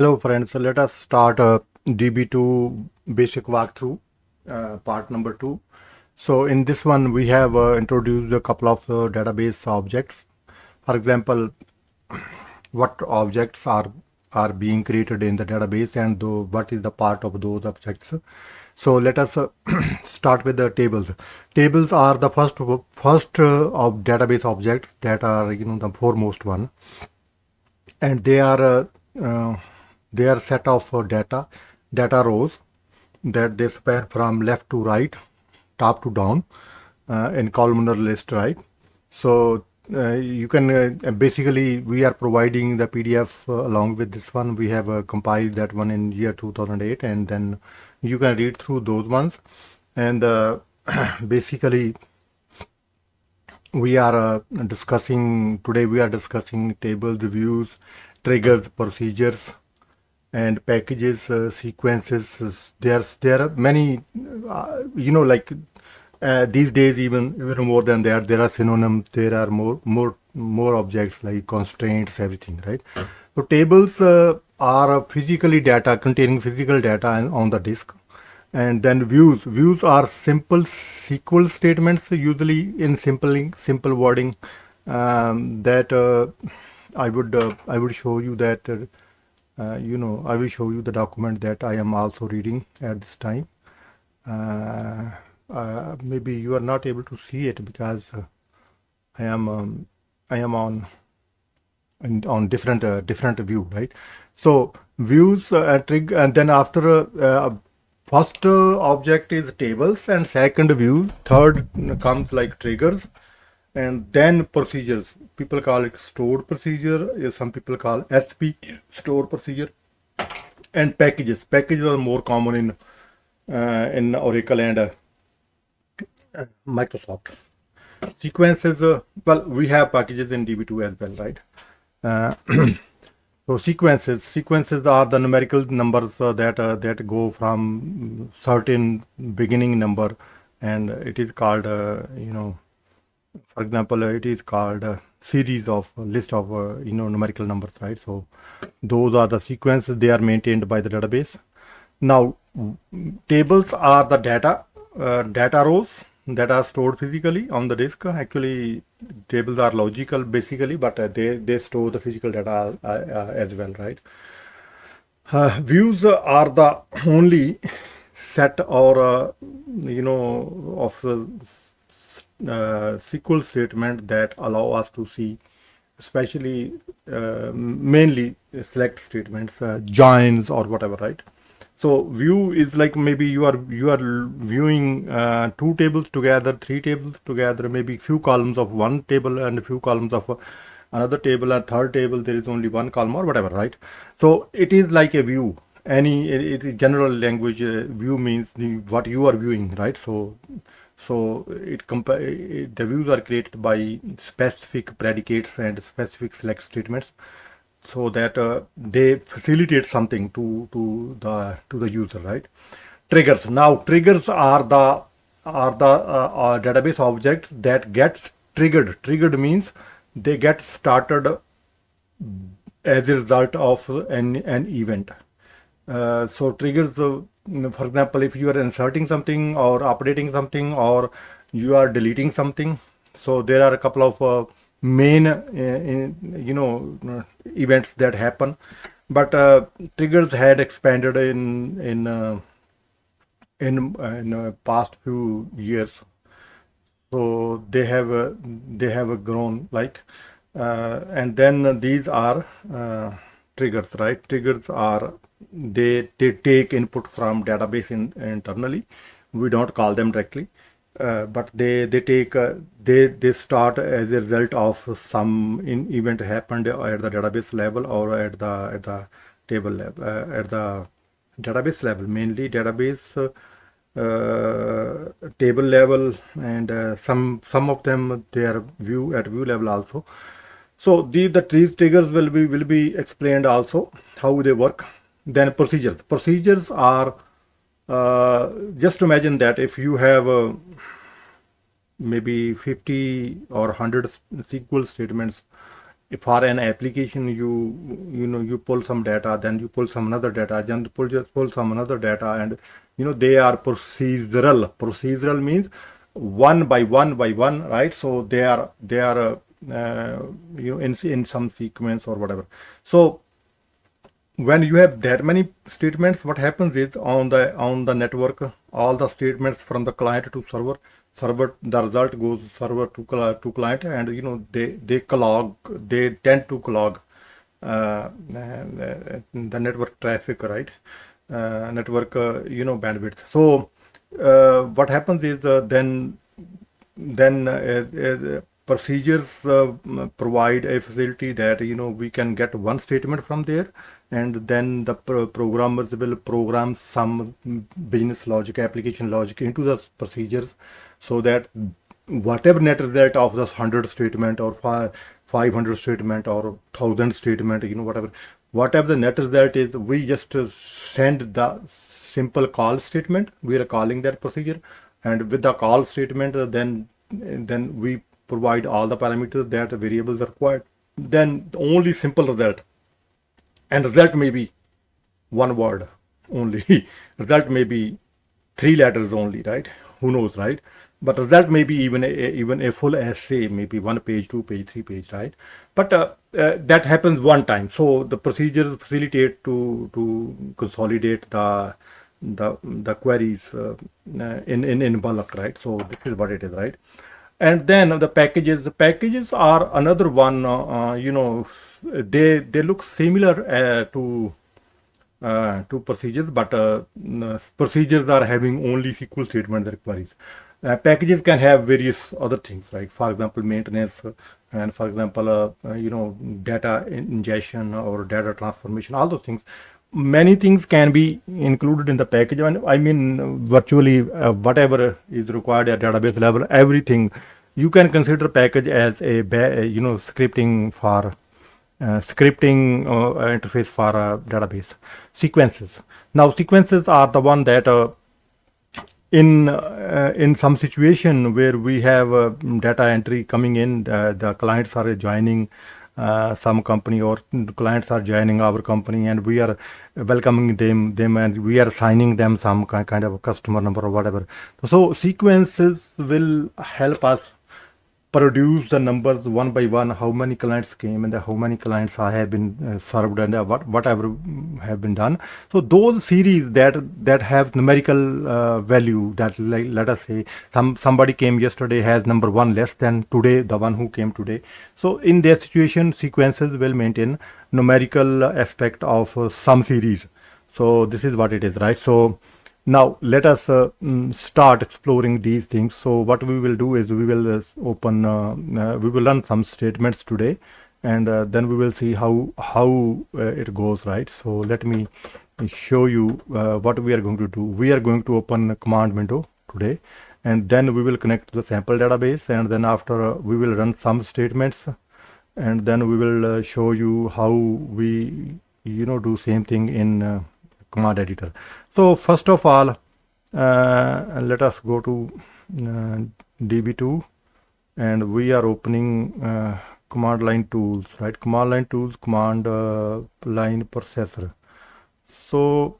Hello friends, so let us start DB2 basic walkthrough, part number 2. So in this one we have introduced a couple of database objects. For example, what objects are being created in the database and what is the part of those objects. So let us start with the tables. Tables are the first of database objects that are the foremost one, and they are set of data rows that they span from left to right, top to down, in columnar list, right? So you can basically we are providing the PDF along with this one. We have compiled that one in year 2008, and then you can read through those ones. And basically we are discussing today. We are discussing tables, views, triggers, procedures, and packages, sequences. There are many, like these days even more than that. There are synonyms. There are more objects like constraints, everything, right? So tables are physically data containing physical data on the disk. And then views are simple SQL statements, usually in simple wording, that I would show you that I will show you the document that I am also reading at this time. Maybe you are not able to see it because I am on different view, right? So views trig, and then after first object is tables, and second view, third comes like triggers, and then procedures. People call it stored procedure. Some people call SP store procedure, and packages. Packages are more common in Oracle and Microsoft. Sequences. Well, we have packages in DB2 as well, right? So sequences are the numerical numbers that go from certain beginning number, and it is called for example, it is called a series of list of numerical numbers, right? So those are the sequences. They are maintained by the database. Now tables are the data rows that are stored physically on the disk. Actually, tables are logical basically, but they store the physical data as well, right? Views are the only set or of SQL statement that allow us to see, especially mainly select statements, joins or whatever, right? So view is like maybe you are viewing two tables together, three tables together, maybe few columns of one table and a few columns of another table, and third table there is only one column or whatever, right? So it is like a view. General language, view means what you are viewing, right? So the views are created by specific predicates and specific select statements, so that they facilitate something to the user, right? Triggers. Now triggers are the database objects that gets triggered. Triggered means they get started as a result of an event. So triggers, for example, if you are inserting something or updating something or you are deleting something, so there are a couple of main events that happen, but triggers had expanded in past few years. So they have grown, like, and then these are triggers, right? Triggers are they take input from database internally. We don't call them directly, but they take they start as a result of some event happened at the database level or at the table level, at the database level, mainly database table level, and some of them they are view level also. So these triggers will be explained also how they work. Then procedures are just imagine that if you have maybe 50 or 100 SQL statements for an application, you pull some data, then you pull some another data, then pull some another data, and they are procedural means one by one, right? So they are in some sequence or whatever. So when you have that many statements, what happens is on the network, all the statements from the client to server, the result goes server to client, and they tend to clog the network traffic, right? Network bandwidth. So what happens is then procedures provide a facility that we can get one statement from there, and then the programmers will program some business logic, application logic into the procedures, so that whatever net result of this 100 statement or 500 statement or 1000 statement, whatever the net result is, we just send the simple call statement. We are calling that procedure, and with the call statement, then we provide all the parameters that the variables are required. Then the only simple result, and result may be one word only. Result may be 3 letters only, right? Who knows, right? But result may be even a full essay, maybe 1 page, 2 page, 3 page, right? But that happens one time. So the procedure facilitate to consolidate the queries in bulk, right? So this is what it is, right? And then the packages are another one. They look similar to procedures, but procedures are having only SQL statement queries. Packages can have various other things, right? For example, maintenance, and for example, data ingestion or data transformation, all those things. Many things can be included in the package. I mean, virtually whatever is required at database level, everything. You can consider package as a scripting for interface for a database. Sequences. Now, sequences are the one that in some situation where we have data entry coming in, the clients are joining some company, or clients are joining our company, and we are welcoming them and we are assigning them some kind of a customer number or whatever. So sequences will help us produce the numbers one by one, how many clients came and how many clients have been served, and whatever have been done. So those series that have numerical value, that, like, let us say somebody came yesterday has number 1 less than today, the one who came today. So in that situation, sequences will maintain numerical aspect of some series. So this is what it is, right? So now let us start exploring these things. So what we will do is we will we will run some statements today, and then we will see how it goes, right? So let me show you what we are going to do. We are going to open a command window today, and then we will connect to the sample database, and then after we will run some statements, and then we will show you how we do same thing in command editor. So first of all, let us go to DB2, and we are opening command line tools, right? Command line tools, command line processor. So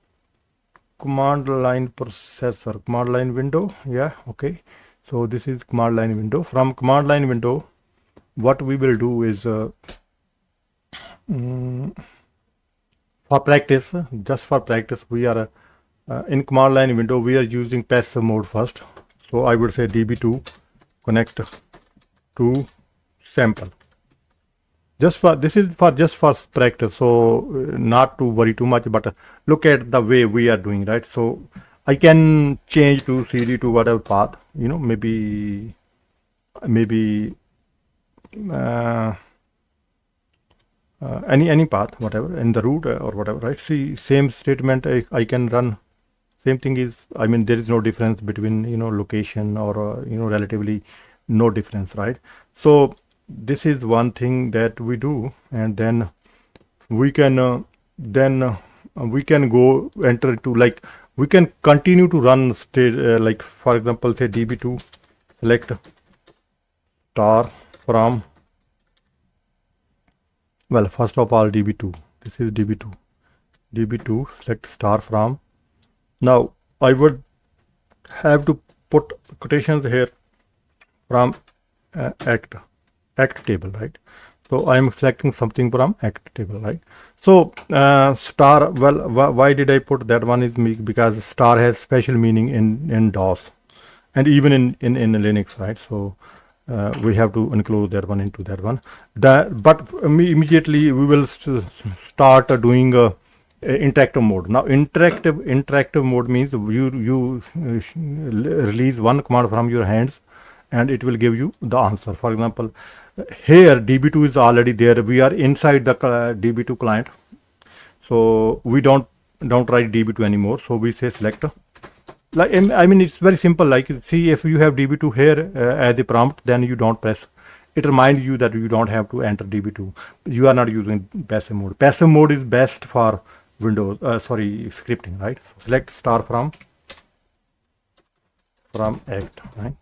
command line processor, command line window, yeah, okay. So this is command line window. From command line window, what we will do is for practice, just for practice, we are in command line window, we are using passive mode first. So I would say DB2 connect to sample. Just for practice, so not to worry too much, but look at the way we are doing, right? So I can change to CD to whatever path, maybe any path, whatever, in the root or whatever, right? See, same statement I can run. Same thing is, I mean, there is no difference between location or relatively no difference, right? So this is one thing that we do, and then we can we can go enter to, like, we can continue to run state, like for example, say DB2 select star from Well, first of all, DB2. This is DB2. DB2, select star from. Now, I would have to put quotations here from act table, right? So I am selecting something from act table, right? So star, well, why did I put that one is because star has special meaning in DOS and even in Linux, right? So we have to include that one into that one. But immediately we will start doing interactive mode. Now interactive mode means you release one command from your hands and it will give you the answer. For example, here DB2 is already there. We are inside the DB2 client, so we don't write DB2 anymore. So we say select. Like, I mean, it's very simple. Like, see, if you have DB2 here as a prompt, then you don't press. It reminds you that you don't have to enter DB2. You are not using passive mode. Passive mode is best for Windows, scripting, right? So select star from act, right?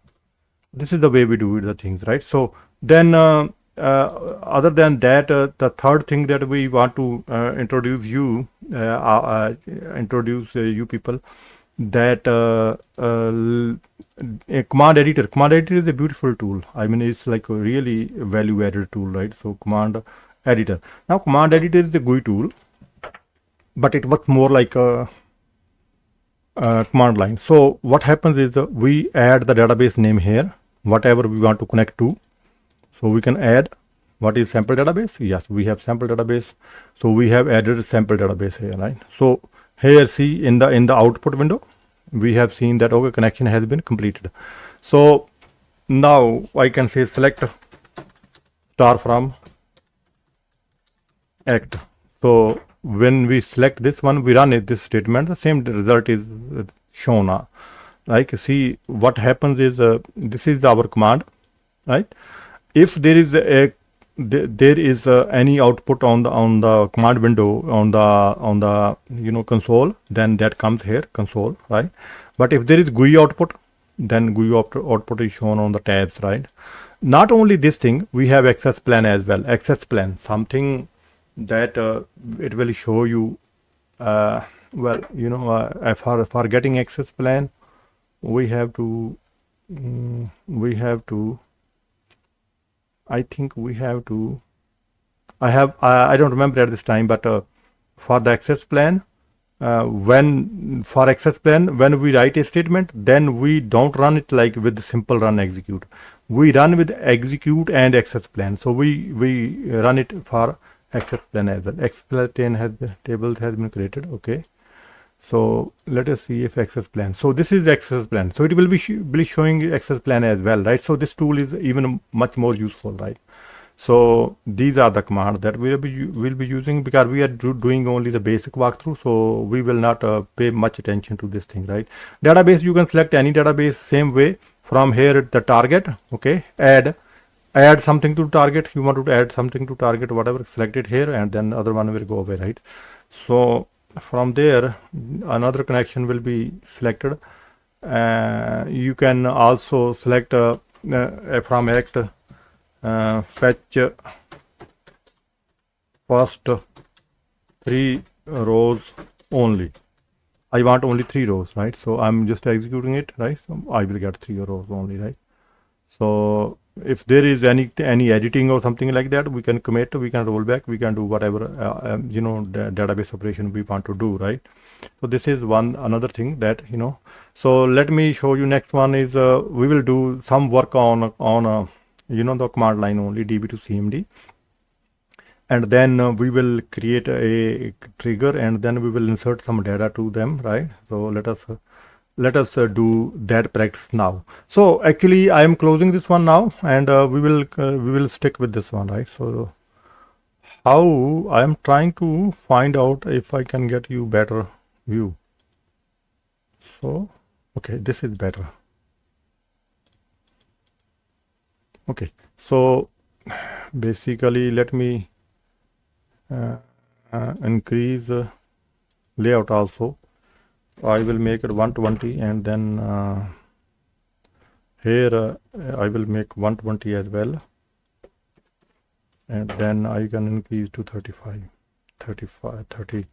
This is the way we do the things, right? So then other than that, the third thing that we want to introduce you people, that a command editor is a beautiful tool. I mean, it's like a really value added tool, right? So command editor. Now command editor is a GUI tool, but it works more like a command line. So what happens is we add the database name here, whatever we want to connect to. So we can add what is sample database. Yes, we have sample database. So we have added sample database here, right? So here, see, in the output window, we have seen that okay, connection has been completed. So now I can say select star from act. So when we select this one, we run it, this statement, the same result is shown. Like, see, what happens is this is our command, right? If there is any output on the command window on the console, then that comes here, console, right? But if there is GUI output, then GUI output is shown on the tabs, right? Not only this thing, we have access plan as well. Access plan, something that it will show you. For getting access plan, we have to. I think we have to. I don't remember at this time, but for the access plan, when we write a statement, then we don't run it like with the simple run execute. We run with execute and access plan. So we run it for access plan as well. Access plan tables has been created. Okay. So let us see if access plan. So this is access plan. So it will be showing access plan as well, right? So this tool is even much more useful, right? So these are the commands that we'll be using, because we are doing only the basic walkthrough. So we will not pay much attention to this thing, right? Database, you can select any database same way. From here, the target, okay, add something to target. You want to add something to target, whatever, select it here, and then the other one will go away, right? So from there, another connection will be selected. You can also select from act fetch first 3 rows only. I want only 3 rows, right? So I'm just executing it, right? So I will get 3 rows only, right? So if there is any editing or something like that, we can commit, we can roll back, we can do whatever the database operation we want to do, right? So this is another thing that So let me show you. Next one is we will do some work on the command line only, DB2 CMD, and then we will create a trigger, and then we will insert some data to them, right? So let us do that practice now. So actually I am closing this one now, and we will stick with this one, right? So how I am trying to find out if I can get you better view. So okay, this is better. Okay, so basically let me increase layout also. I will make it 120, and then here I will make 120 as well. and then I can increase to 35, 35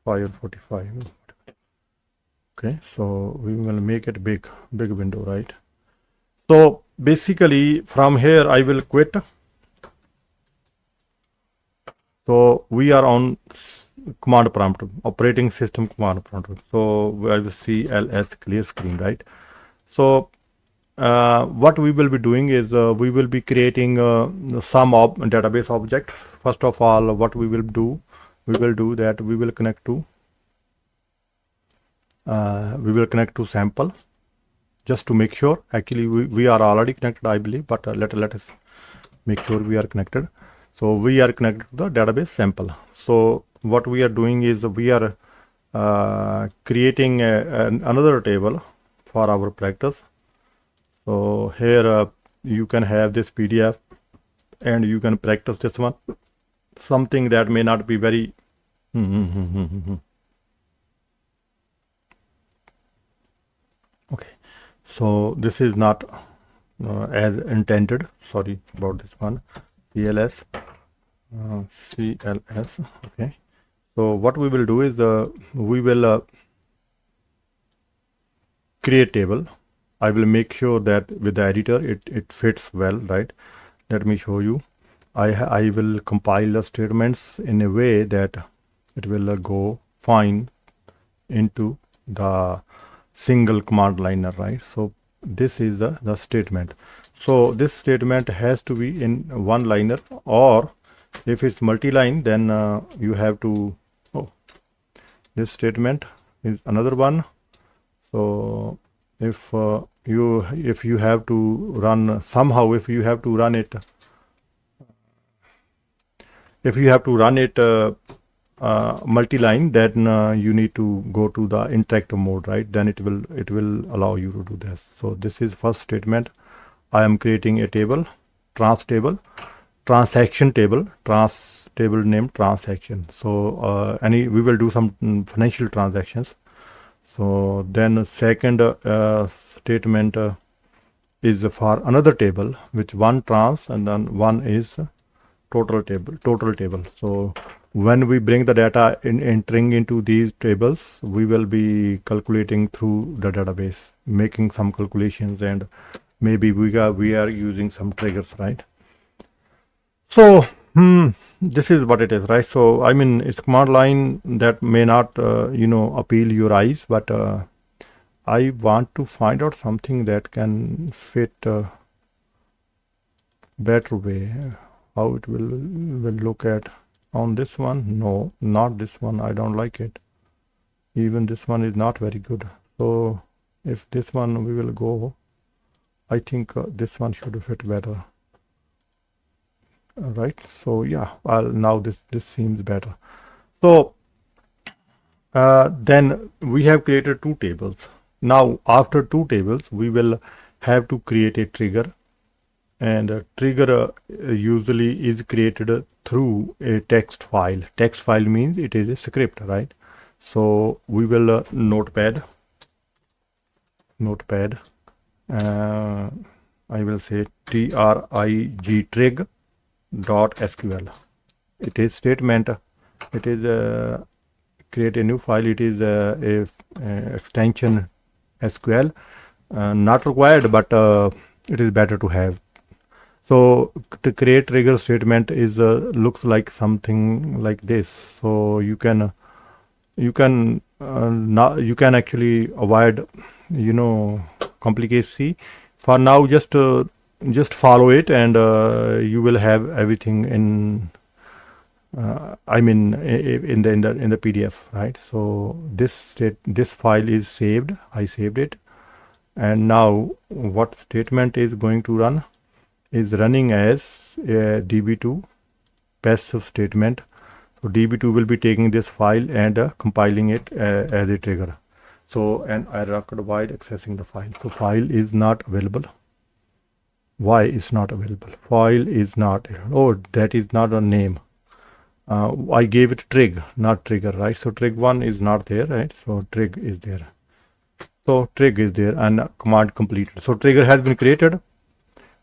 or 45. Okay, so we will make it big window, right? So basically from here I will quit. So we are on command prompt, operating system command prompt. So I will see ls clear screen, right? So what we will be doing is we will be creating some database objects. First of all, what we will do that we will connect to sample, just to make sure. Actually we are already connected, I believe, but let us make sure we are connected. So we are connected to the database sample. So what we are doing is we are creating another table for our practice. So here you can have this PDF and you can practice this one, something that may not be very okay. So this is not as intended. Sorry about this one. CLS. Okay. So what we will do is we will create table. I will make sure that with the editor it fits well, right? Let me show you. I will compile the statements in a way that it will go fine into the single command liner, right? So this is the statement. So this statement has to be in one liner, or if it's multi-line, then you have to, this statement is another one. So if you have to run somehow, if you have to run it multi-line, then you need to go to the interactive mode, right? Then it will allow you to do this. So this is first statement. I am creating a table, transaction table named transaction. So we will do some financial transactions. So then second statement is for another table, which one trans and then one is total table. So when we bring the data entering into these tables, we will be calculating through the database, making some calculations, and maybe we are using some triggers, right? So this is what it is, right? So I mean, it's command line that may not appeal your eyes, but I want to find out something that can fit better way. How it will look at on this one. No, not this one. I don't like it. Even this one is not very good. So if this one we will go, I think this one should fit better. Right. So yeah, now this seems better. So then we have created two tables. Now after two tables, we will have to create a trigger, and a trigger usually is created through a text file. Text file means it is a script, right? So we will notepad. I will say trig.sql. It is statement. It is create a new file. It is a extension SQL. Not required, but it is better to have. So to create trigger statement is looks like something like this. So you can actually avoid complicacy. For now, just follow it, and you will have everything in in the PDF, right? So this file is saved. I saved it, and now what statement is going to run is running as a DB2 passive statement. So DB2 will be taking this file and compiling it as a trigger. So an error occurred while accessing the file. So file is not available. Why is not available? File is not. Oh, that is not a name. I gave it trig, not trigger, right? So trig1 is not there, right? So trig is there. So trig is there and command completed. So trigger has been created.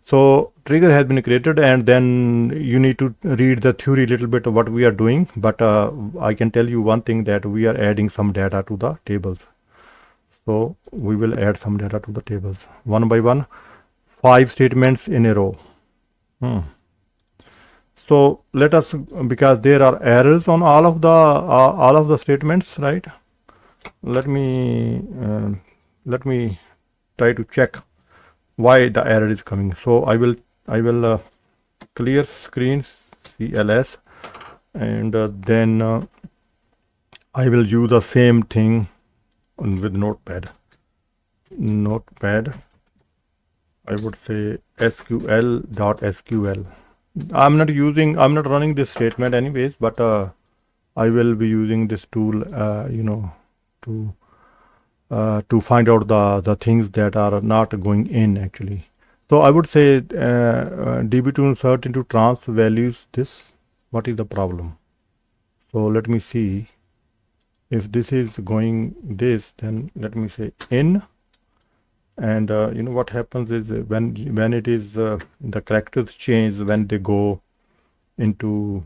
So trigger has been created, and then you need to read the theory a little bit of what we are doing. But I can tell you one thing, that we are adding some data to the tables. So we will add some data to the tables one by one, 5 statements in a row. So let us, because there are errors on all of the statements, right? Let me try to check why the error is coming. So I will clear screen CLS, and then I will use the same thing with notepad. I would say SQL.SQL. I'm not running this statement anyways, but I will be using this tool, to find out the things that are not going in actually. So I would say DB2 insert into trans values this. What is the problem? So let me see. If this is going this, then let me say in. And what happens is, when it is the characters change when they go into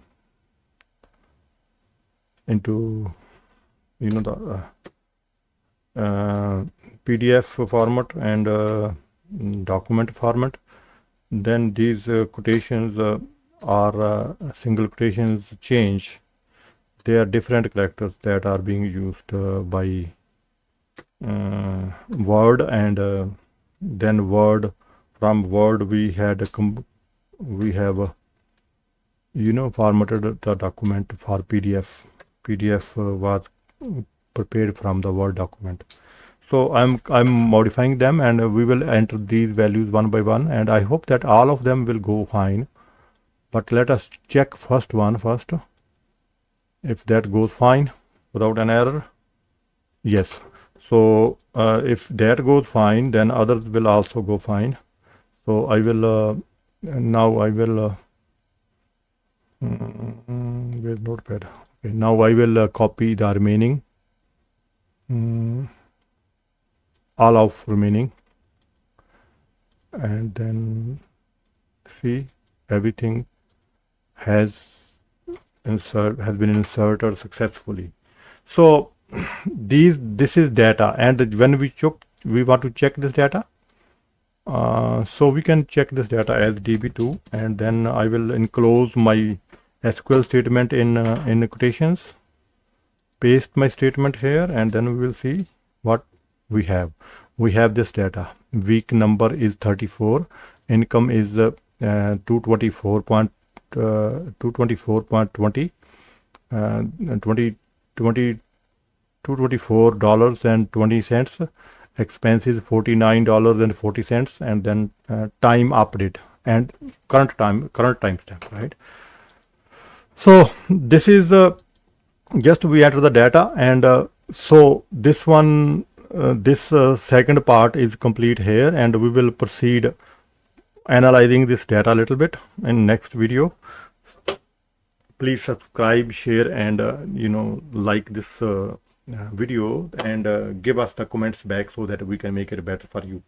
the PDF format and document format, then these quotations are single quotations change. They are different characters that are being used by Word, and then from Word we have formatted the document for PDF. PDF was prepared from the Word document. So I'm modifying them, and we will enter these values one by one, and I hope that all of them will go fine. But let us check first. If that goes fine without an error. Yes. So if that goes fine, then others will also go fine. So I will where's notepad? Okay, now I will copy the remaining, all of remaining, and then see everything has been inserted successfully. So this is data, and when we want to check this data, so we can check this data as DB2, and then I will enclose my SQL statement in quotations, paste my statement here, and then we will see what we have. We have this data. Week number is 34. Income is 224.20, $224.20. Expenses $49.40, and then time update and current timestamp, right? So this is just we enter the data, and so this one, this second part is complete here, and we will proceed analyzing this data a little bit in next video. Please subscribe, share, and like this video, and give us the comments back so that we can make it better for you.